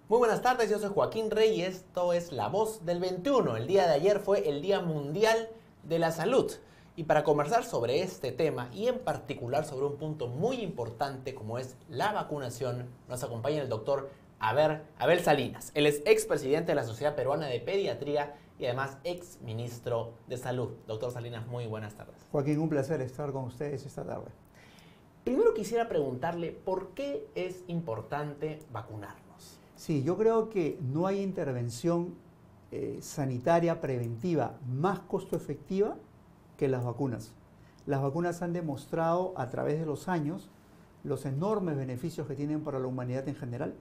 Muy buenas tardes, yo soy Joaquín Rey y esto es La Voz del 21. El día de ayer fue el Día Mundial de la Salud. Y para conversar sobre este tema y en particular sobre un punto muy importante como es la vacunación, nos acompaña el doctor Abel Salinas. Él es expresidente de la Sociedad Peruana de Pediatría y además exministro de Salud. Doctor Salinas, muy buenas tardes. Joaquín, un placer estar con ustedes esta tarde. Primero quisiera preguntarle por qué es importante vacunarnos. Sí, yo creo que no hay intervención sanitaria preventiva más costo efectiva que las vacunas. Las vacunas han demostrado a través de los años los enormes beneficios que tienen para la humanidad en general.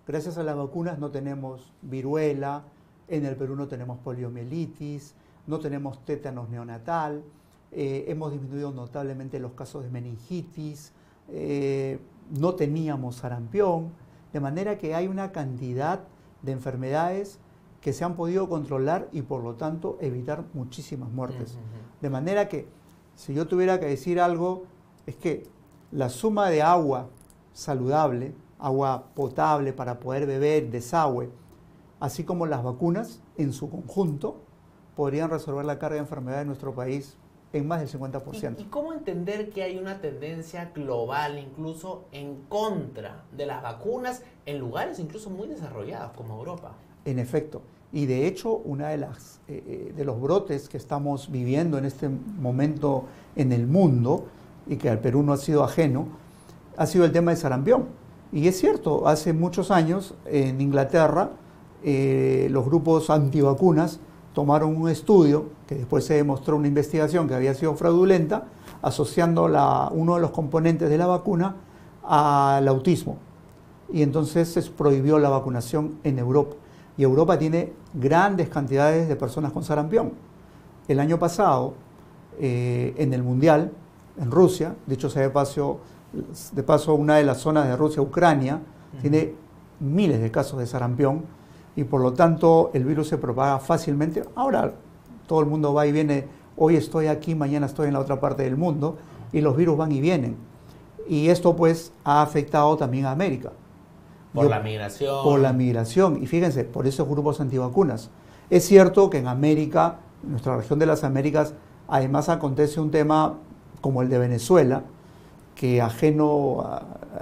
Gracias a las vacunas no tenemos viruela, en el Perú no tenemos poliomielitis, no tenemos tétanos neonatal, hemos disminuido notablemente los casos de meningitis, no teníamos sarampión, de manera que hay una cantidad de enfermedades que se han podido controlar y por lo tanto evitar muchísimas muertes. De manera que si yo tuviera que decir algo, es que la suma de agua saludable, agua potable para poder beber, desagüe, así como las vacunas en su conjunto, podrían resolver la carga de enfermedad de nuestro país en más del 50%. ¿Y cómo entender que hay una tendencia global incluso en contra de las vacunas en lugares incluso muy desarrollados como Europa? En efecto, y de hecho una de los brotes que estamos viviendo en este momento en el mundo y que al Perú no ha sido ajeno, ha sido el tema de sarampión. Y es cierto, hace muchos años en Inglaterra los grupos antivacunas tomaron un estudio, que después se demostró una investigación que había sido fraudulenta, asociando uno de los componentes de la vacuna al autismo. Y entonces se prohibió la vacunación en Europa. Y Europa tiene grandes cantidades de personas con sarampión. El año pasado, en el Mundial, en Rusia, dicho sea de paso, una de las zonas de Rusia, Ucrania, tiene miles de casos de sarampión, y por lo tanto el virus se propaga fácilmente. Ahora todo el mundo va y viene, hoy estoy aquí, mañana estoy en la otra parte del mundo, y los virus van y vienen. Y esto pues ha afectado también a América. La migración. Por la migración, y fíjense, por esos grupos antivacunas. Es cierto que en América, en nuestra región de las Américas, además acontece un tema como el de Venezuela, que ajeno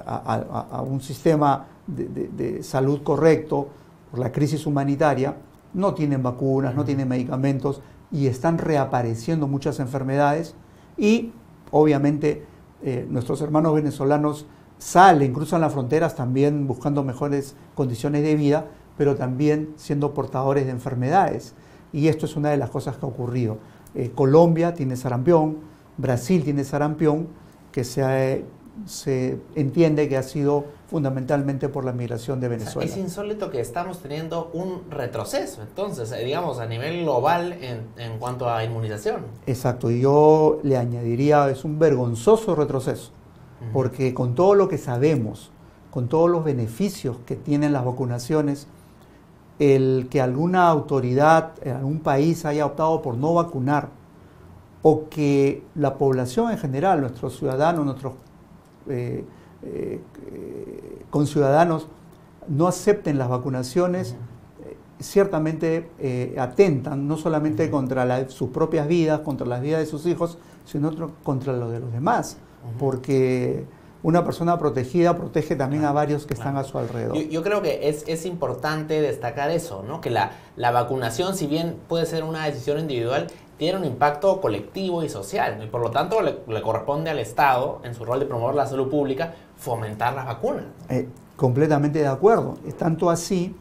a un sistema de salud correcto, por la crisis humanitaria, no tienen vacunas, no tienen medicamentos y están reapareciendo muchas enfermedades y obviamente nuestros hermanos venezolanos salen, cruzan las fronteras también buscando mejores condiciones de vida, pero también siendo portadores de enfermedades. Y esto es una de las cosas que ha ocurrido. Colombia tiene sarampión, Brasil tiene sarampión, que se entiende que ha sido fundamentalmente por la migración de Venezuela. Es insólito que estamos teniendo un retroceso, entonces, digamos, a nivel global en cuanto a inmunización. Exacto, y yo le añadiría, es un vergonzoso retroceso, porque con todo lo que sabemos, con todos los beneficios que tienen las vacunaciones, el que alguna autoridad en algún país haya optado por no vacunar, o que la población en general, nuestros ciudadanos, nuestros conciudadanos no acepten las vacunaciones, ciertamente atentan no solamente contra sus propias vidas, contra las vidas de sus hijos, sino contra lo de los demás, porque una persona protegida protege también a varios que están a su alrededor. Yo creo que es importante destacar eso, ¿no? Que la vacunación, si bien puede ser una decisión individual, tiene un impacto colectivo y social, y por lo tanto le corresponde al Estado, en su rol de promover la salud pública, fomentar las vacunas. Completamente de acuerdo. Es tanto así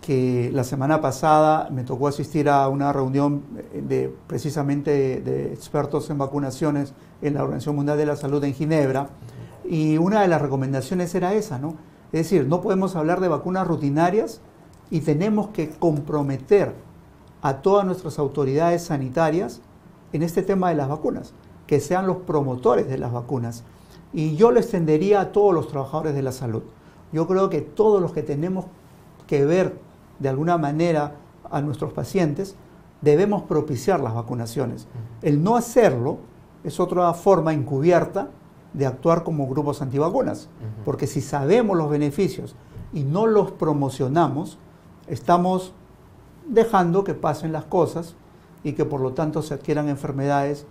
que la semana pasada me tocó asistir a una reunión precisamente de expertos en vacunaciones en la Organización Mundial de la Salud en Ginebra, y una de las recomendaciones era esa, ¿no? Es decir, no podemos hablar de vacunas rutinarias y tenemos que comprometer a todas nuestras autoridades sanitarias en este tema de las vacunas, que sean los promotores de las vacunas. Y yo lo extendería a todos los trabajadores de la salud. Yo creo que todos los que tenemos que ver de alguna manera a nuestros pacientes, debemos propiciar las vacunaciones. El no hacerlo es otra forma encubierta de actuar como grupos antivacunas, porque si sabemos los beneficios y no los promocionamos, estamos dejando que pasen las cosas y que por lo tanto se adquieran enfermedades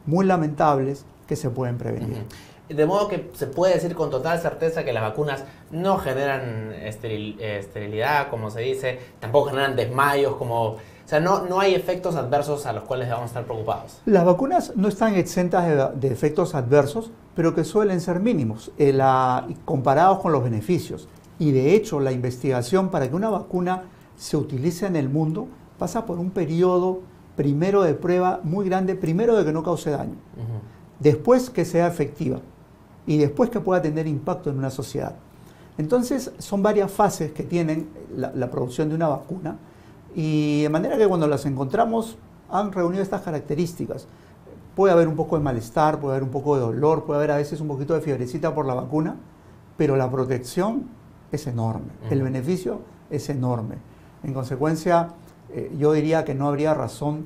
muy lamentables que se pueden prevenir. De modo que se puede decir con total certeza que las vacunas no generan esterilidad, como se dice, tampoco generan desmayos, o sea, no hay efectos adversos a los cuales vamos a estar preocupados. Las vacunas no están exentas de efectos adversos, pero que suelen ser mínimos comparados con los beneficios. Y de hecho, la investigación para que una vacuna se utilice en el mundo pasa por un periodo primero de prueba muy grande, primero de que no cause daño, después que sea efectiva y después que pueda tener impacto en una sociedad. Entonces, son varias fases que tienen la producción de una vacuna y de manera que cuando las encontramos han reunido estas características. Puede haber un poco de malestar, puede haber un poco de dolor, puede haber a veces un poquito de fiebrecita por la vacuna, pero la protección es enorme, el beneficio es enorme. En consecuencia, yo diría que no habría razón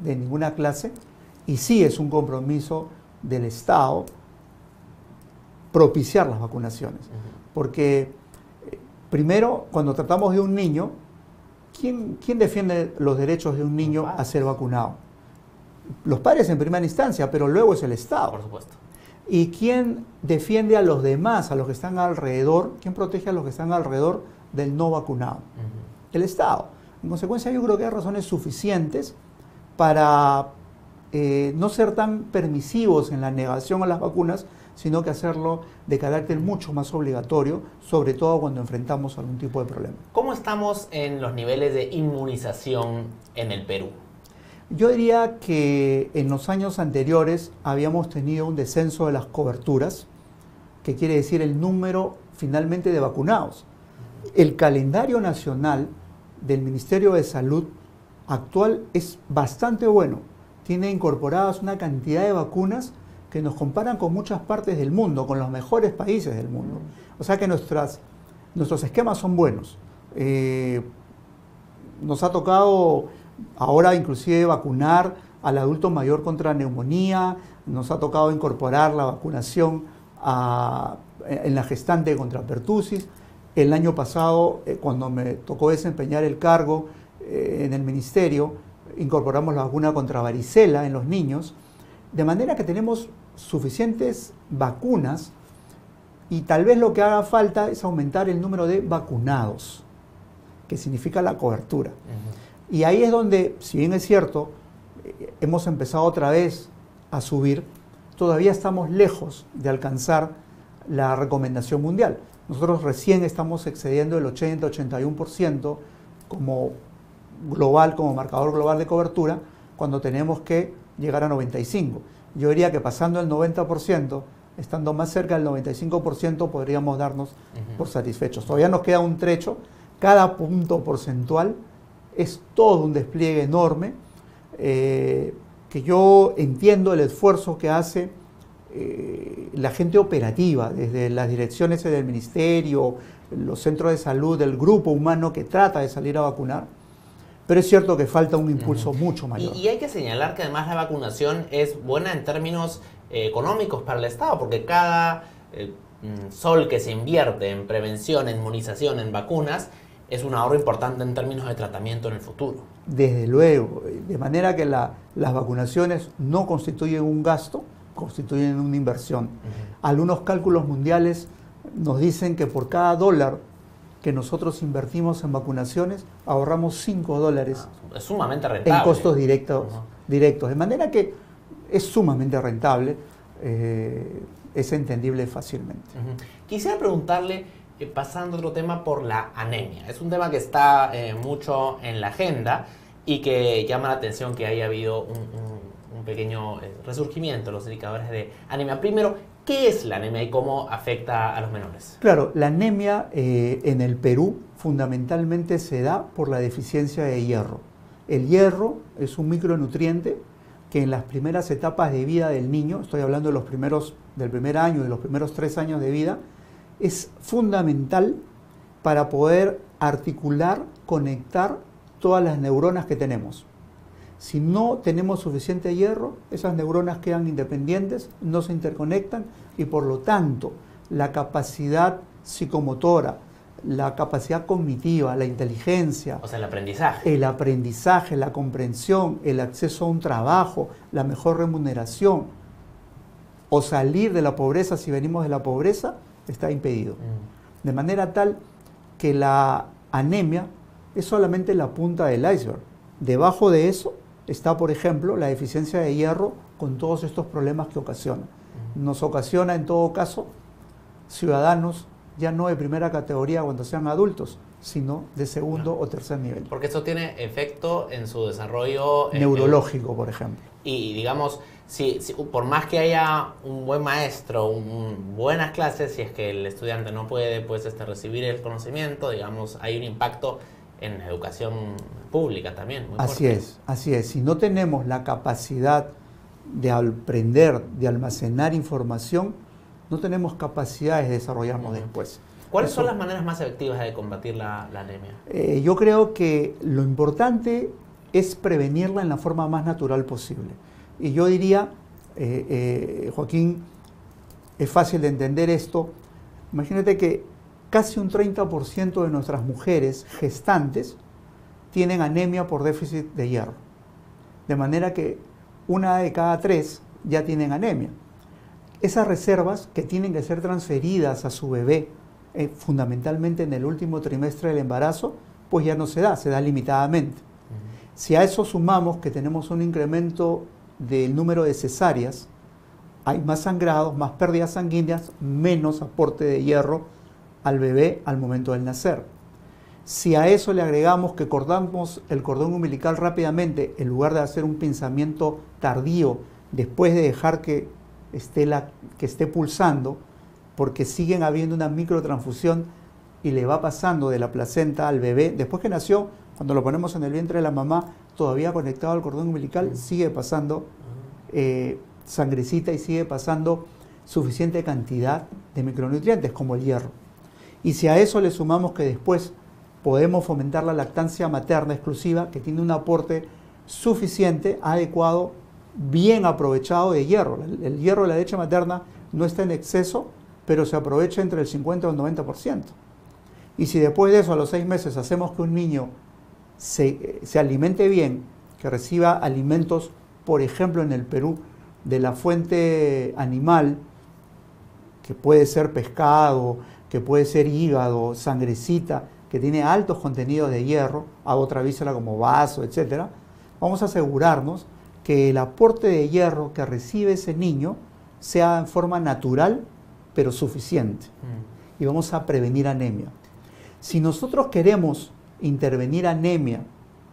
de ninguna clase y sí es un compromiso del Estado propiciar las vacunaciones. Porque primero, cuando tratamos de un niño, ¿quién defiende los derechos de un niño a ser vacunado? Los padres en primera instancia, pero luego es el Estado. Por supuesto. ¿Y quién defiende a los demás, a los que están alrededor? ¿Quién protege a los que están alrededor del no vacunado? El Estado. En consecuencia, yo creo que hay razones suficientes para no ser tan permisivos en la negación a las vacunas, sino que hacerlo de carácter mucho más obligatorio, sobre todo cuando enfrentamos algún tipo de problema. ¿Cómo estamos en los niveles de inmunización en el Perú? Yo diría que en los años anteriores habíamos tenido un descenso de las coberturas, que quiere decir el número finalmente de vacunados. El calendario nacional del Ministerio de Salud actual es bastante bueno. Tiene incorporadas una cantidad de vacunas que nos comparan con muchas partes del mundo, con los mejores países del mundo. O sea que nuestros esquemas son buenos. Nos ha tocado ahora inclusive vacunar al adulto mayor contra neumonía, nos ha tocado incorporar la vacunación en la gestante contra pertussis. El año pasado, cuando me tocó desempeñar el cargo en el ministerio, incorporamos la vacuna contra varicela en los niños, de manera que tenemos suficientes vacunas y tal vez lo que haga falta es aumentar el número de vacunados, que significa la cobertura. Y ahí es donde, si bien es cierto, hemos empezado otra vez a subir, todavía estamos lejos de alcanzar la recomendación mundial. Nosotros recién estamos excediendo el 80-81% como global, como marcador global de cobertura, cuando tenemos que llegar a 95%. Yo diría que pasando el 90%, estando más cerca del 95%, podríamos darnos por satisfechos. Todavía nos queda un trecho. Cada punto porcentual es todo un despliegue enorme, que yo entiendo el esfuerzo que hace la gente operativa, desde las direcciones del ministerio, los centros de salud, el grupo humano que trata de salir a vacunar, pero es cierto que falta un impulso mucho mayor. Y hay que señalar que además la vacunación es buena en términos económicos para el Estado, porque cada sol que se invierte en prevención, en inmunización, en vacunas, es un ahorro importante en términos de tratamiento en el futuro. Desde luego, de manera que las vacunaciones no constituyen un gasto, constituyen una inversión. Algunos cálculos mundiales nos dicen que por cada dólar que nosotros invertimos en vacunaciones, ahorramos $5 es sumamente rentable. En costos directos. De manera que es sumamente rentable, es entendible fácilmente. Quisiera preguntarle, pasando a otro tema, por la anemia. Es un tema que está mucho en la agenda y que llama la atención que haya habido un pequeño resurgimiento de los indicadores de anemia. Primero, ¿qué es la anemia y cómo afecta a los menores? Claro, la anemia en el Perú fundamentalmente se da por la deficiencia de hierro. El hierro es un micronutriente que en las primeras etapas de vida del niño, estoy hablando de del primer año, de los primeros 3 años de vida, es fundamental para poder articular, conectar todas las neuronas que tenemos. Si no tenemos suficiente hierro, esas neuronas quedan independientes, no se interconectan y por lo tanto la capacidad psicomotora, la capacidad cognitiva, la inteligencia. O sea, el aprendizaje. El aprendizaje, la comprensión, el acceso a un trabajo, la mejor remuneración o salir de la pobreza si venimos de la pobreza, está impedido. De manera tal que la anemia es solamente la punta del iceberg. Debajo de eso está, por ejemplo, la deficiencia de hierro con todos estos problemas que ocasiona. Nos ocasiona, en todo caso, ciudadanos ya no de primera categoría cuando sean adultos, sino de segundo o tercer nivel. Porque eso tiene efecto en su desarrollo neurológico, por ejemplo. Y digamos, si por más que haya un buen maestro, buenas clases, si es que el estudiante no puede pues, recibir el conocimiento, digamos, hay un impacto en la educación pública también. Muy así es, así es. Si no tenemos la capacidad de aprender, de almacenar información, no tenemos capacidades de desarrollarnos después. ¿Cuáles son las maneras más efectivas de combatir la anemia? Yo creo que lo importante es prevenirla en la forma más natural posible. Y yo diría, Joaquín, es fácil de entender esto. Imagínate que casi un 30% de nuestras mujeres gestantes tienen anemia por déficit de hierro. De manera que 1 de cada 3 ya tienen anemia. Esas reservas que tienen que ser transferidas a su bebé, fundamentalmente en el último trimestre del embarazo, pues ya no se da limitadamente. Si a eso sumamos que tenemos un incremento del número de cesáreas, hay más sangrados, más pérdidas sanguíneas, menos aporte de hierro al bebé al momento del nacer. Si a eso le agregamos que cortamos el cordón umbilical rápidamente, en lugar de hacer un pinzamiento tardío, después de dejar que esté pulsando, porque siguen habiendo una microtransfusión y le va pasando de la placenta al bebé, después que nació, cuando lo ponemos en el vientre de la mamá, todavía conectado al cordón umbilical, sigue pasando sangrecita y sigue pasando suficiente cantidad de micronutrientes como el hierro. Y si a eso le sumamos que después podemos fomentar la lactancia materna exclusiva, que tiene un aporte suficiente, adecuado, bien aprovechado de hierro. El hierro de la leche materna no está en exceso, pero se aprovecha entre el 50 y el 90%. Y si después de eso, a los 6 meses, hacemos que un niño se alimente bien, que reciba alimentos, por ejemplo, en el Perú, de la fuente animal, que puede ser pescado, que puede ser hígado, sangrecita, que tiene altos contenidos de hierro, a otra víscera como vaso, etc., vamos a asegurarnos que el aporte de hierro que recibe ese niño sea en forma natural, pero suficiente. Y vamos a prevenir anemia. Si nosotros queremos intervenir anemia,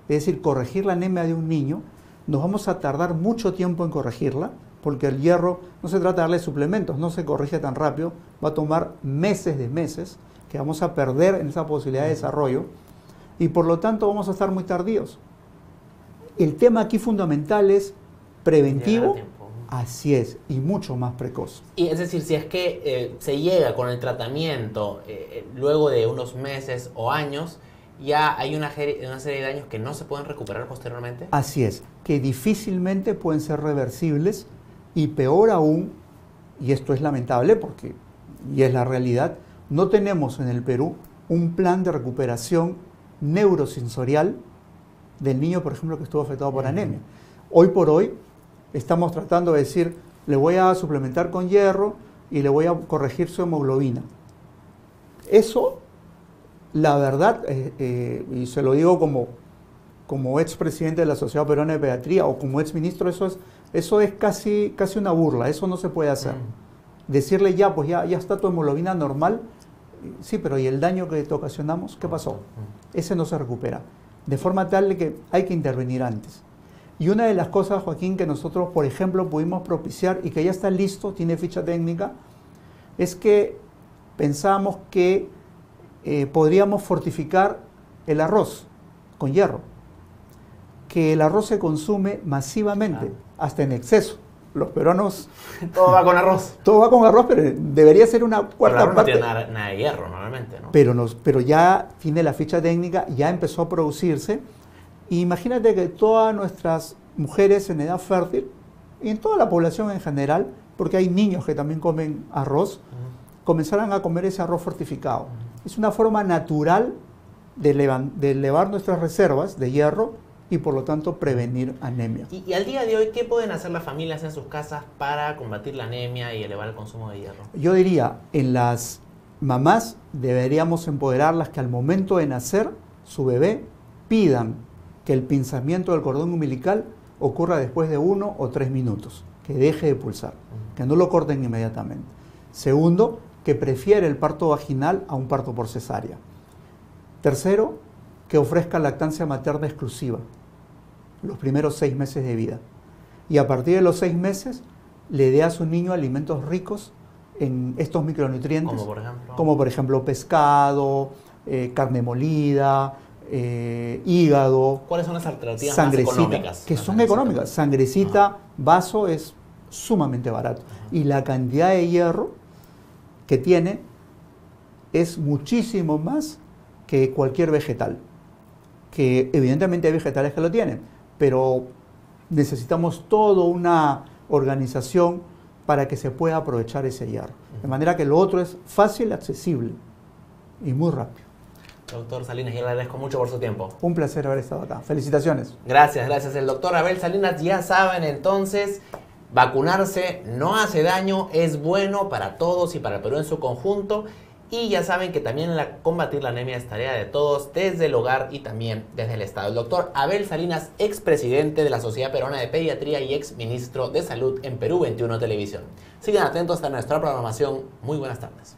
es decir, corregir la anemia de un niño, nos vamos a tardar mucho tiempo en corregirla, porque el hierro no se trata de darle suplementos, no se corrige tan rápido, va a tomar meses que vamos a perder en esa posibilidad de desarrollo, y por lo tanto vamos a estar muy tardíos. El tema aquí fundamental es preventivo, así es, y mucho más precoz. Y es decir, si es que se llega con el tratamiento luego de unos meses o años, ya hay una serie de daños que no se pueden recuperar posteriormente. Así es, que difícilmente pueden ser reversibles y peor aún, y esto es lamentable y es la realidad, no tenemos en el Perú un plan de recuperación neurosensorial del niño, por ejemplo, que estuvo afectado por anemia. Hoy por hoy estamos tratando de decir, le voy a suplementar con hierro y le voy a corregir su hemoglobina. Eso, la verdad, y se lo digo como expresidente de la Sociedad Peruana de Pediatría o como exministro, eso es casi una burla, eso no se puede hacer. Decirle ya, pues ya está tu hemoglobina normal, sí, pero ¿y el daño que te ocasionamos? ¿Qué pasó? Ese no se recupera. De forma tal de que hay que intervenir antes. Y una de las cosas, Joaquín, que nosotros, por ejemplo, pudimos propiciar y que ya está listo, tiene ficha técnica, es que pensábamos que podríamos fortificar el arroz con hierro. Que el arroz se consume masivamente, hasta en exceso. Los peruanos... Todo va con arroz. Todo va con arroz, pero debería ser una cuarta parte. No tiene nada de hierro normalmente, ¿no? Pero ya tiene la ficha técnica, ya empezó a producirse. Y imagínate que todas nuestras mujeres en edad fértil, y en toda la población en general, porque hay niños que también comen arroz, comenzaran a comer ese arroz fortificado. Es una forma natural de elevar nuestras reservas de hierro y por lo tanto prevenir anemia. Y al día de hoy, ¿qué pueden hacer las familias en sus casas para combatir la anemia y elevar el consumo de hierro? Yo diría, en las mamás deberíamos empoderarlas que al momento de nacer, su bebé pidan que el pinzamiento del cordón umbilical ocurra después de 1 o 3 minutos, que deje de pulsar, que no lo corten inmediatamente. Segundo, que prefiere el parto vaginal a un parto por cesárea. Tercero, que ofrezca lactancia materna exclusiva los primeros 6 meses de vida. Y a partir de los 6 meses, le dé a su niño alimentos ricos en estos micronutrientes. Como por ejemplo pescado, carne molida, hígado. ¿Cuáles son las alternativas más económicas? Que son económicas. Sangrecita, vaso es sumamente barato. Y la cantidad de hierro que tiene es muchísimo más que cualquier vegetal. Que evidentemente hay vegetales que lo tienen, pero necesitamos toda una organización para que se pueda aprovechar ese hierro. De manera que lo otro es fácil, accesible y muy rápido. Doctor Salinas, yo le agradezco mucho por su tiempo. Un placer haber estado acá. Felicitaciones. Gracias, gracias. El doctor Abel Salinas, ya saben entonces, vacunarse no hace daño, es bueno para todos y para el Perú en su conjunto. Y ya saben que también combatir la anemia es tarea de todos, desde el hogar y también desde el Estado. El doctor Abel Salinas, expresidente de la Sociedad Peruana de Pediatría y exministro de Salud en Perú 21 Televisión. Sigan atentos a nuestra programación. Muy buenas tardes.